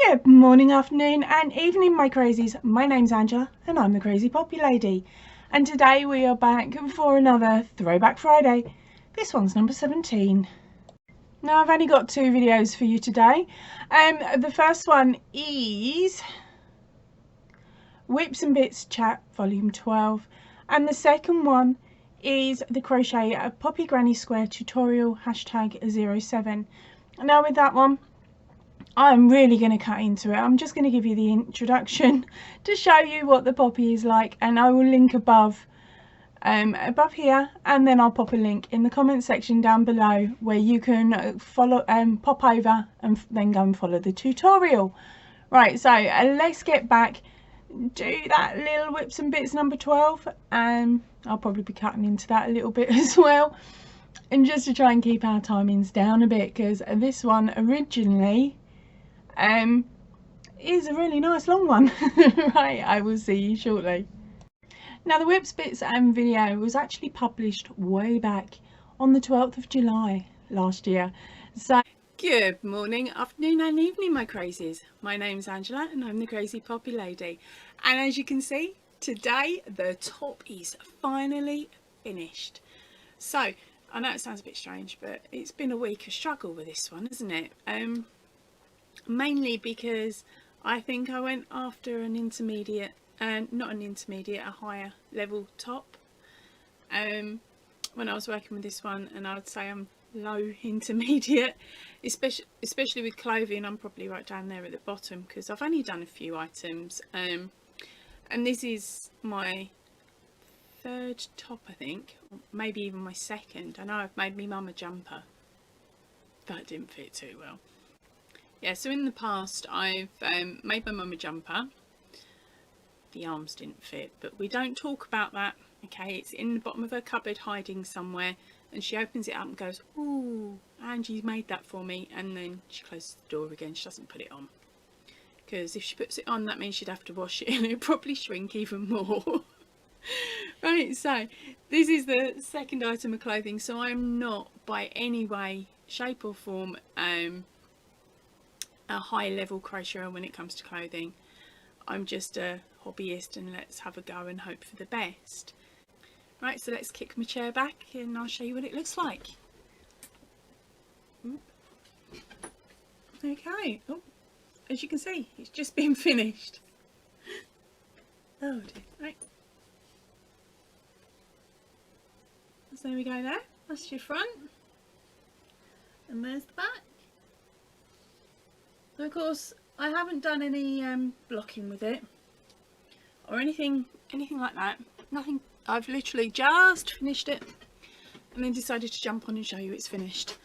Good morning, afternoon and evening, my crazies. My name's Angela and I'm the Crazy Poppy Lady, and today we are back for another Throwback Friday. This one's number 17. Now I've only got 2 videos for you today. The first one is Whips and Bits Chat Volume 12, and the second one is the Crochet Poppy Granny Square Tutorial #07. Now with that one, I'm really going to cut into it. I'm just going to give you the introduction to show you what the poppy is like, and I will link above here, and then I'll pop a link in the comment section down below where you can follow pop over and then go and follow the tutorial. Right, so let's get back, do that little Whips and Bits number 12, and I'll probably be cutting into that a little bit as well, and just to try and keep our timings down a bit, because this one originally is a really nice long one. Right, I will see you shortly. Now the Whips Bits video was actually published way back on the 12th of July last year. So good morning, afternoon and evening, my crazies. My name's Angela and I'm the Crazy Poppy Lady, and as you can see today the top is finally finished. So I know it sounds a bit strange, but it's been a week of struggle with this one, isn't it? Mainly because I think I went after an intermediate, not an intermediate, a higher level top when I was working with this one, and I would say I'm low intermediate, especially with clothing. I'm probably right down there at the bottom because I've only done a few items, and this is my 3rd top, I think, or maybe even my 2nd. I know I've made me mum a jumper, that didn't fit too well. Yeah, so in the past I've made my mum a jumper. The arms didn't fit, but we don't talk about that, okay? It's in the bottom of her cupboard hiding somewhere, and she opens it up and goes, "Ooh, Angie's made that for me," and then she closes the door again. She doesn't put it on, because if she puts it on that means she'd have to wash it and it'd probably shrink even more. Right, so this is the 2nd item of clothing, so I'm not by any way, shape or form a high level crocheter when it comes to clothing. I'm just a hobbyist, and let's have a go and hope for the best. Right, so let's kick my chair back and I'll show you what it looks like. Okay, oh, as you can see, it's just been finished. Oh dear, right. So there we go there, that's your front, and there's the back. So of course I haven't done any blocking with it or anything like that, nothing. I've literally just finished it and then decided to jump on and show you it's finished.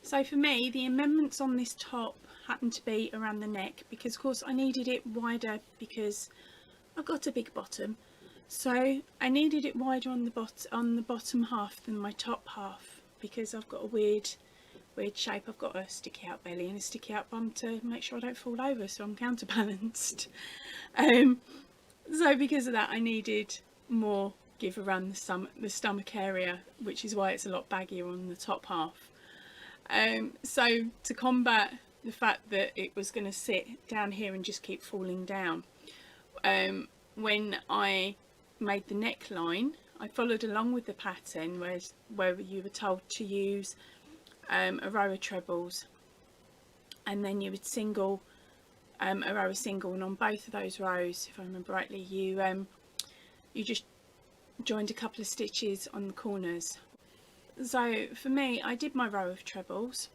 So for me, the amendments on this top happened to be around the neck, because of course I needed it wider because I've got a big bottom, so I needed it wider on the bottom half than my top half, because I've got a weird shape. I've got a sticky out belly and a sticky out bum to make sure I don't fall over, so I'm counterbalanced. So because of that I needed more give around the stomach area, which is why it's a lot baggier on the top half. So to combat the fact that it was going to sit down here and just keep falling down, when I made the neckline I followed along with the pattern where you were told to use a row of trebles, and then you would single a row of single, and on both of those rows, if I remember rightly, you just joined a couple of stitches on the corners. So for me, I did my row of trebles,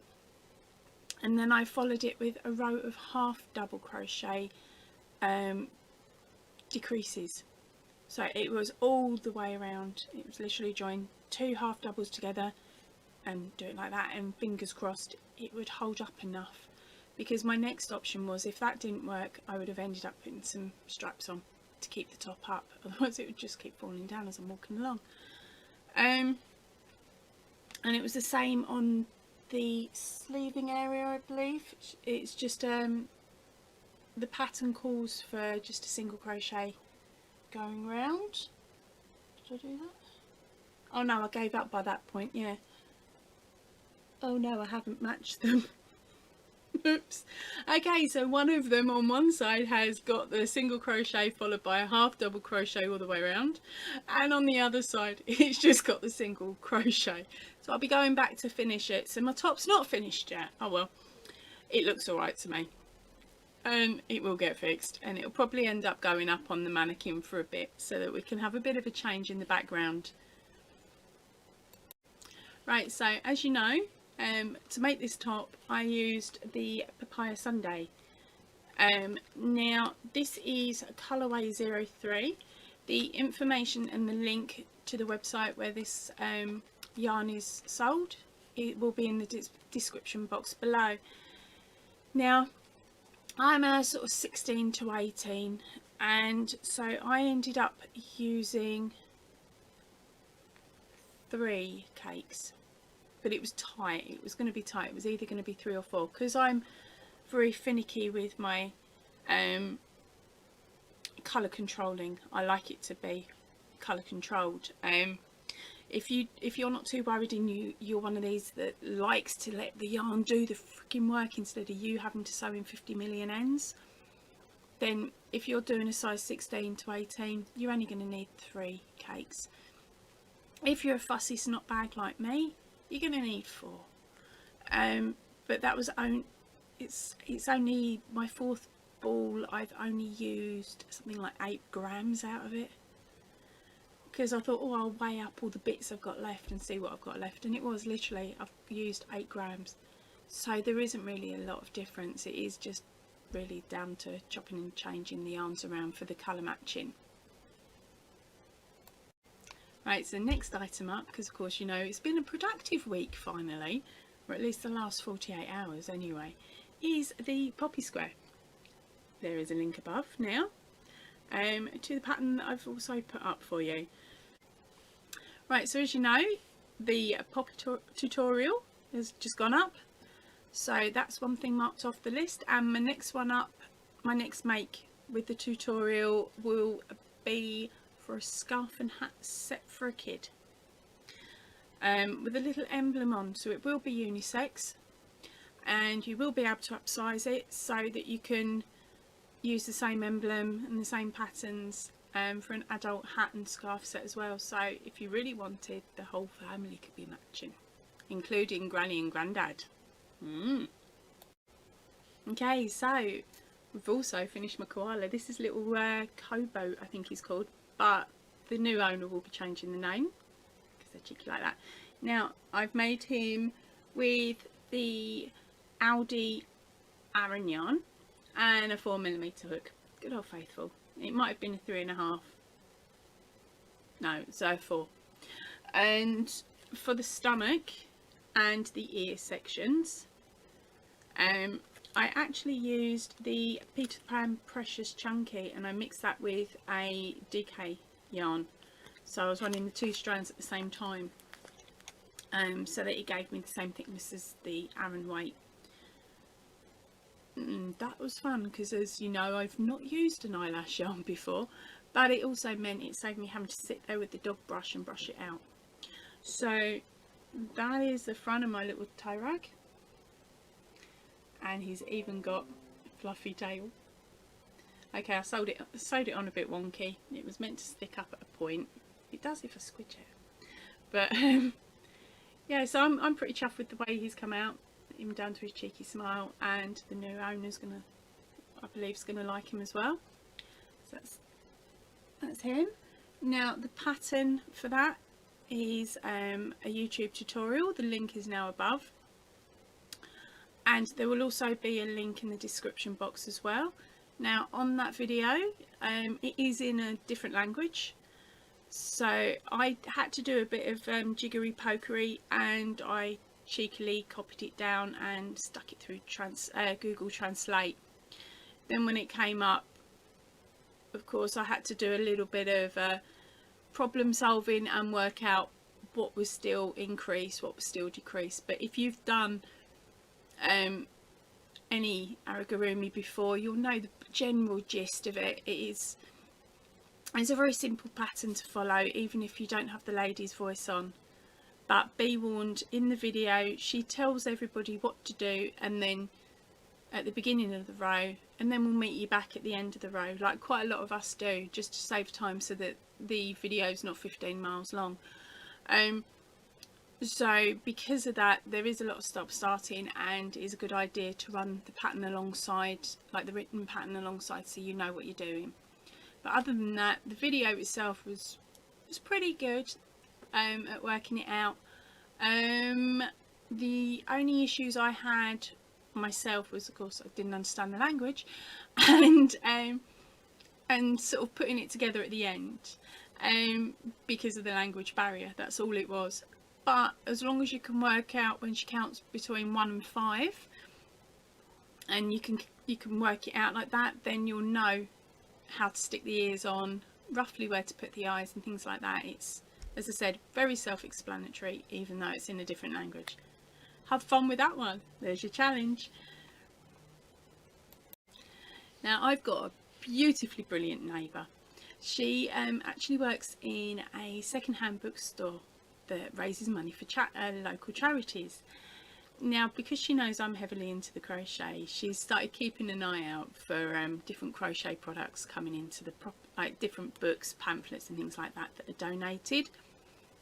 and then I followed it with a row of half double crochet decreases. So it was all the way around. It was literally join 2 half doubles together and do it like that, and fingers crossed it would hold up enough, because my next option was, if that didn't work, I would have ended up putting some straps on to keep the top up, otherwise it would just keep falling down as I'm walking along. And it was the same on the sleeving area, I believe. It's just the pattern calls for just a single crochet going round. Did I do that? Oh no, I gave up by that point, yeah. Oh no, I haven't matched them. Oops. Okay, so one of them on one side has got the single crochet followed by a half double crochet all the way around, and on the other side it's just got the single crochet. So I'll be going back to finish it. So my top's not finished yet. Oh well, it looks alright to me, and it will get fixed, and it'll probably end up going up on the mannequin for a bit so that we can have a bit of a change in the background. Right, so as you know, to make this top I used the Papaya Sundae. Now this is colourway 03. The information and the link to the website where this yarn is sold, it will be in the description box below. Now I'm a sort of 16 to 18, and so I ended up using 3 cakes. But it was tight, it was going to be tight, it was either going to be 3 or 4, because I'm very finicky with my colour controlling. I like it to be colour controlled. If you're not too worried and you're one of these that likes to let the yarn do the freaking work instead of you having to sew in 50 million ends, then if you're doing a size 16 to 18, you're only going to need 3 cakes. If you're a fussy snot bag like me, you're going to need 4. But that was it's only my 4th ball. I've only used something like 8 grams out of it, because I thought, oh, I'll weigh up all the bits I've got left and see what I've got left, and it was literally, I've used 8 grams. So there isn't really a lot of difference. It is just really down to chopping and changing the yarns around for the colour matching. Right, so next item up, because of course you know it's been a productive week finally, or at least the last 48 hours anyway, is the poppy square. There is a link above now to the pattern that I've also put up for you. Right, so as you know, the poppy tutorial has just gone up, so that's one thing marked off the list, and my next one up, my next make with the tutorial will be for a scarf and hat set for a kid, with a little emblem on, so it will be unisex and you will be able to upsize it so that you can use the same emblem and the same patterns for an adult hat and scarf set as well. So if you really wanted, the whole family could be matching, including Granny and Grandad. Okay, so we've also finished my koala. This is little Kobo, I think he's called, but the new owner will be changing the name because they're cheeky like that. Now I've made him with the Aldi Aran yarn and a 4mm hook. Good old faithful. It might have been a 3.5. No, so 4. And for the stomach and the ear sections, I actually used the Peter Pan Precious Chunky, and I mixed that with a DK yarn. So I was running the 2 strands at the same time, so that it gave me the same thickness as the Aran weight. That was fun because, as you know, I've not used an eyelash yarn before, but it also meant it saved me having to sit there with the dog brush and brush it out. So that is the front of my little tie rag, and he's even got a fluffy tail. Okay, I sewed it on a bit wonky. It was meant to stick up at a point. It does if I squidge it, but yeah, so I'm pretty chuffed with the way he's come out, even down to his cheeky smile, and the new owner's gonna, I believe, is gonna like him as well. So that's him. Now the pattern for that is a YouTube tutorial. The link is now above, and there will also be a link in the description box as well. Now on that video, it is in a different language, so I had to do a bit of jiggery pokery, and I cheekily copied it down and stuck it through Google Translate. Then when it came up, of course, I had to do a little bit of problem solving and work out what was still increased, what was still decreased. But if you've done any amigurumi before, you'll know the general gist of it. It's a very simple pattern to follow, even if you don't have the lady's voice on. But be warned, in the video she tells everybody what to do, and then at the beginning of the row, and then we'll meet you back at the end of the row, like quite a lot of us do, just to save time so that the video is not 15 miles long. So because of that, there is a lot of stop starting, and it is a good idea to run the pattern alongside, like the written pattern alongside, so you know what you're doing. But other than that, the video itself was pretty good at working it out. The only issues I had myself was, of course, I didn't understand the language, and sort of putting it together at the end, because of the language barrier. That's all it was. But as long as you can work out when she counts between 1 and 5, and you can work it out like that, then you'll know how to stick the ears on, roughly where to put the eyes and things like that. It's, as I said, very self-explanatory, even though it's in a different language. Have fun with that one. There's your challenge. Now, I've got a beautifully brilliant neighbour. She actually works in a second-hand bookstore that raises money for local charities. Now, because she knows I'm heavily into the crochet, she's started keeping an eye out for different crochet products coming into the like different books, pamphlets and things like that that are donated.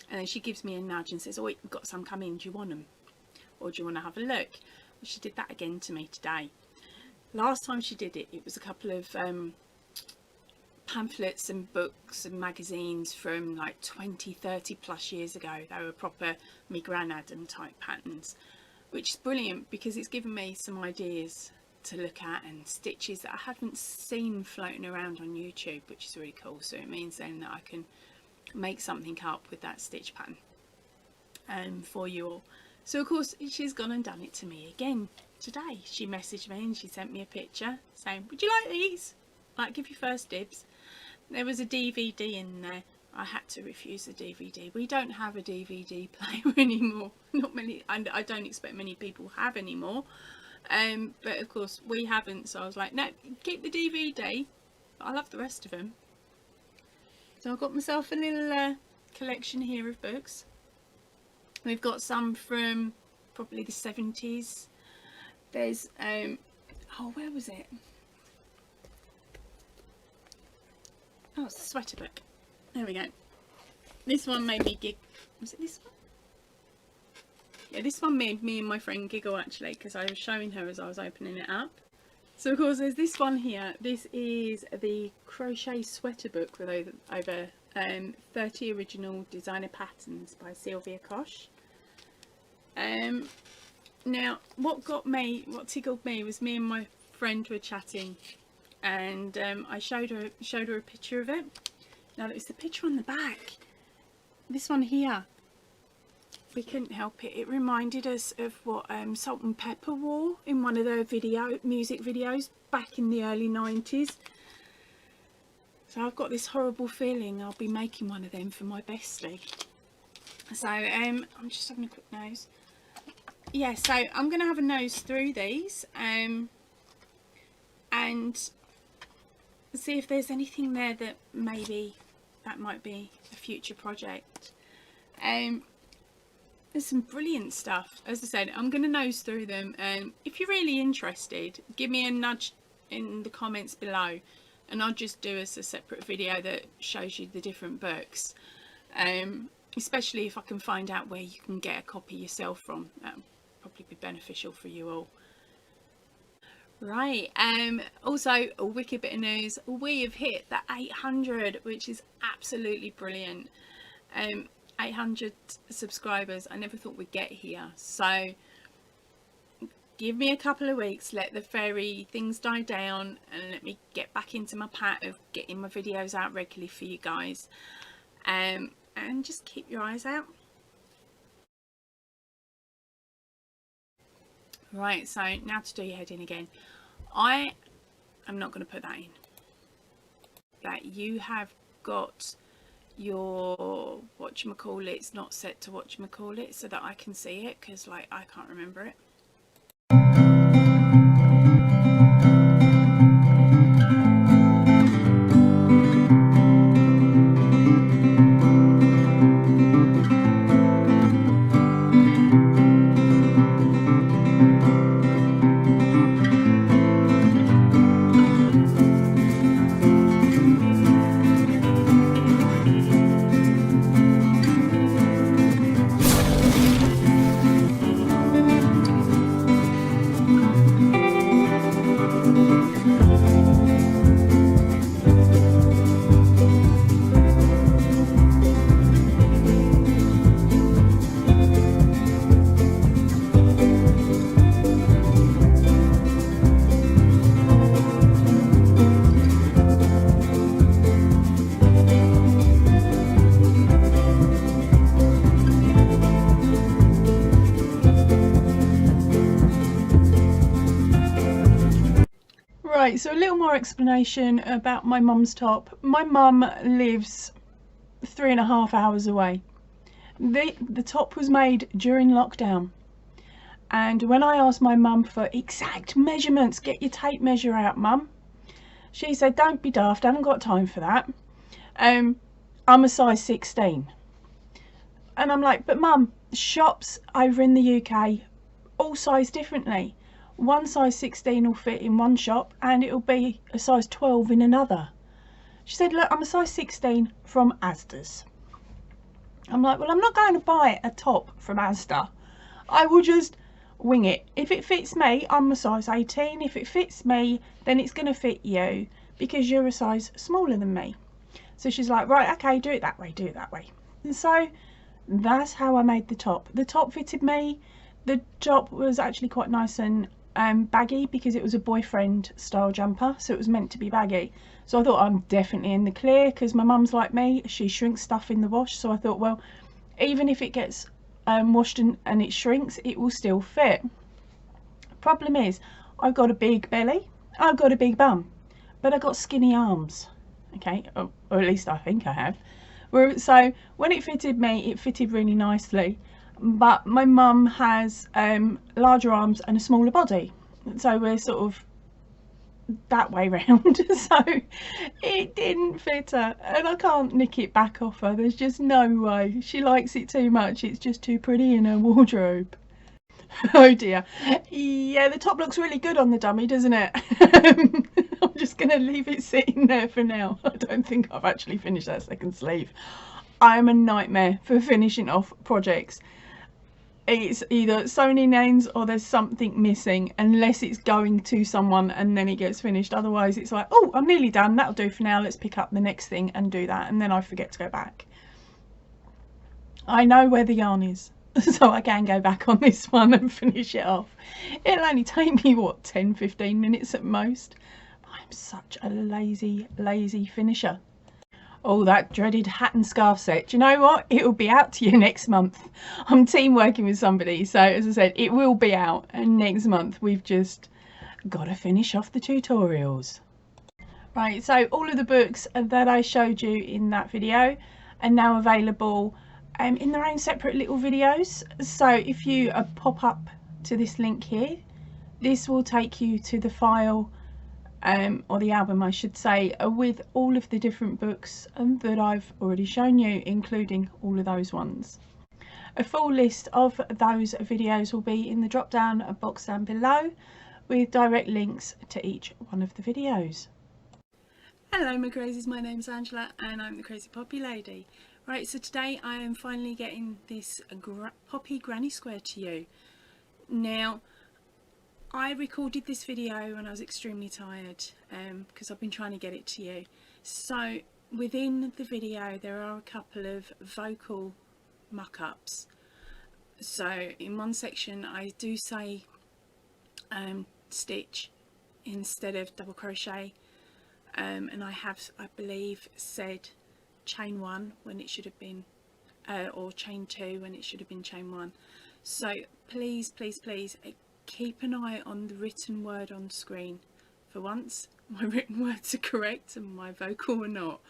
And then she gives me a nudge and says, oh, we've got some coming, do you want them? Or do you want to have a look? Well, she did that again to me today. Last time she did it, it was a couple of pamphlets and books and magazines from like 20-30 plus years ago. They were proper me Grandadam type patterns, which is brilliant because it's given me some ideas to look at and stitches that I haven't seen floating around on YouTube, which is really cool. So it means then that I can make something up with that stitch pattern for you all. So of course she's gone and done it to me again today. She messaged me and she sent me a picture saying, would you like these? Like, give you first dibs. There was a DVD in there. I had to refuse the DVD. We don't have a DVD player anymore. Not many, and I don't expect many people have anymore. But of course we haven't. So I was like, no, keep the DVD. I love the rest of them. So I've got myself a little collection here of books. We've got some from probably the 70s. There's oh, where was it? Oh, it's a sweater book. There we go. This one made me giggle. Was it this one? Yeah, this one made me and my friend giggle actually, because I was showing her as I was opening it up. So of course there's this one here. This is the crochet sweater book with over 30 original designer patterns by Sylvia Kosh. Now what tickled me was me and my friend were chatting, and I showed her a picture of it. Now it's the picture on the back. This one here, we couldn't help it. It reminded us of what Salt and Pepper wore in one of their music videos back in the early 90s. So I've got this horrible feeling I'll be making one of them for my bestie. So I'm just having a quick nose. Yeah, so I'm going to have a nose through these and see if there's anything there that maybe that might be a future project. There's some brilliant stuff. As I said, I'm going to nose through them, and if you're really interested, give me a nudge in the comments below and I'll just do us a separate video that shows you the different books, especially if I can find out where you can get a copy yourself from. That'll probably be beneficial for you all. Right, also a wicked bit of news, we have hit the 800, which is absolutely brilliant. 800 subscribers. I never thought we'd get here, so give me a couple of weeks, let the fairy things die down, and let me get back into my pat of getting my videos out regularly for you guys, and just keep your eyes out. Right, so now to do your head in again. I am not going to put that in. That you have got your whatchamacallit's not set to whatchamacallit so that I can see it, because like I can't remember it. Right, so a little more explanation about my mum's top. My mum lives 3.5 hours away. The top was made during lockdown, and when I asked my mum for exact measurements, get your tape measure out, mum, she said, don't be daft, I haven't got time for that. I'm a size 16. And I'm like, but mum, shops over in the UK all size differently. One size 16 will fit in one shop and it'll be a size 12 in another. She said, look, I'm a size 16 from Asda's. I'm like, well, I'm not going to buy a top from Asda. I will just wing it. If it fits me, I'm a size 18. If it fits me, then it's going to fit you because you're a size smaller than me. So she's like, right, okay, do it that way, do it that way. And so that's how I made the top. The top fitted me. The top was actually quite nice and baggy because it was a boyfriend style jumper, so it was meant to be baggy. So I thought, I'm definitely in the clear because my mum's like me, she shrinks stuff in the wash. So I thought, well, even if it gets washed and it shrinks, it will still fit. Problem is, I've got a big belly, I've got a big bum, but I've got skinny arms, okay, or at least I think I have. So when it fitted me, it fitted really nicely, but my mum has larger arms and a smaller body, so we're sort of that way round. So it didn't fit her, and I can't nick it back off her. There's just no way. She likes it too much. It's just too pretty in her wardrobe. Oh dear. Yeah, the top looks really good on the dummy, doesn't it? I'm just gonna leave it sitting there for now. I don't think I've actually finished that second sleeve. I'm a nightmare for finishing off projects. It's either so many names or there's something missing, unless it's going to someone and then it gets finished. Otherwise it's like, oh, I'm nearly done, that'll do for now, let's pick up the next thing and do that, and then I forget to go back. I know where the yarn is, so I can go back on this one and finish it off. It'll only take me, what, 10-15 minutes at most. I'm such a lazy finisher. Oh, that dreaded hat and scarf set. Do you know what? It will be out to you next month. I'm team working with somebody, so as I said, it will be out, and next month we've just got to finish off the tutorials. Right, so all of the books that I showed you in that video are now available in their own separate little videos. So if you pop up to this link here, this will take you to the file or the album, I should say, with all of the different books that I've already shown you, including all of those ones. A full list of those videos will be in the drop down box down below, with direct links to each one of the videos. Hello my crazies, my name's Angela and I'm the Crazy Poppy Lady. Right, so today I am finally getting this Poppy Granny Square to you. Now, I recorded this video when I was extremely tired because I've been trying to get it to you. So within the video there are a couple of vocal muck-ups. So in one section I do say stitch instead of double crochet, and I have, I believe, said chain 1 when it should have been or chain 2 when it should have been chain 1. So please keep an eye on the written word on screen. For once my written words are correct and my vocal are not.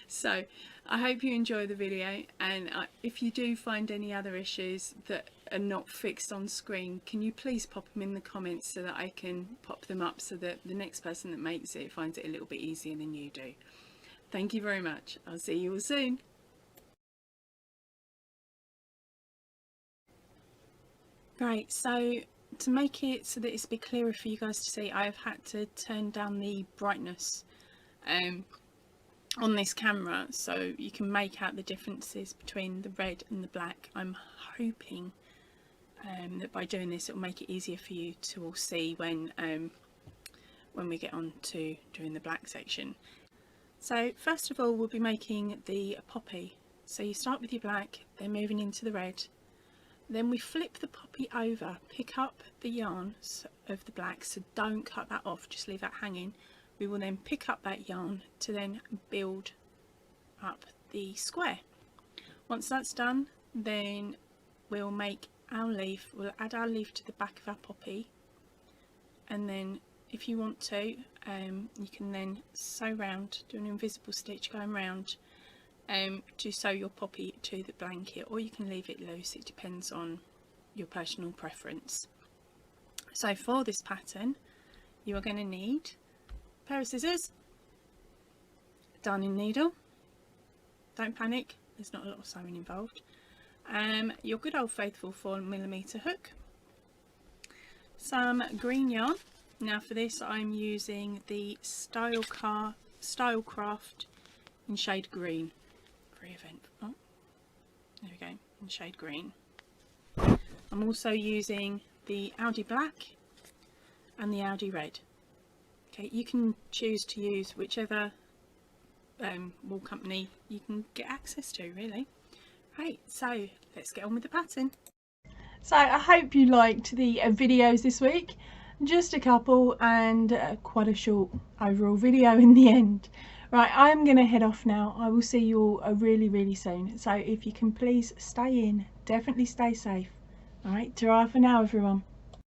So I hope you enjoy the video, and if you do find any other issues that are not fixed on screen, can you please pop them in the comments so that I can pop them up so that the next person that makes it finds it a little bit easier than you do. Thank you very much. I'll see you all soon. Right, so to make it so that it's a bit clearer for you guys to see, I've had to turn down the brightness on this camera so you can make out the differences between the red and the black. I'm hoping that by doing this it will make it easier for you to all see when we get on to doing the black section. So first of all we'll be making the poppy. So you start with your black, then moving into the red. Then we flip the poppy over, pick up the yarn of the black, so don't cut that off, just leave that hanging. We will then pick up that yarn to then build up the square. Once that's done, then we'll make our leaf, we'll add our leaf to the back of our poppy, and then if you want to, you can then sew round, do an invisible stitch going round to sew your poppy to the blanket, or you can leave it loose, it depends on your personal preference. So for this pattern you are going to need a pair of scissors, a darning needle, don't panic, there's not a lot of sewing involved, your good old faithful 4mm hook, some green yarn. Now for this I'm using the Stylecraft in shade green. Free event. Oh, there we go, in shade green. I'm also using the Audi black and the Audi red. Okay, you can choose to use whichever wool company you can get access to, really. Right, so let's get on with the pattern. So I hope you liked the videos this week. Just a couple and quite a short overall video in the end. Right, I'm going to head off now. I will see you all really soon. So if you can please stay in, definitely stay safe. Alright, ta-ra for now everyone.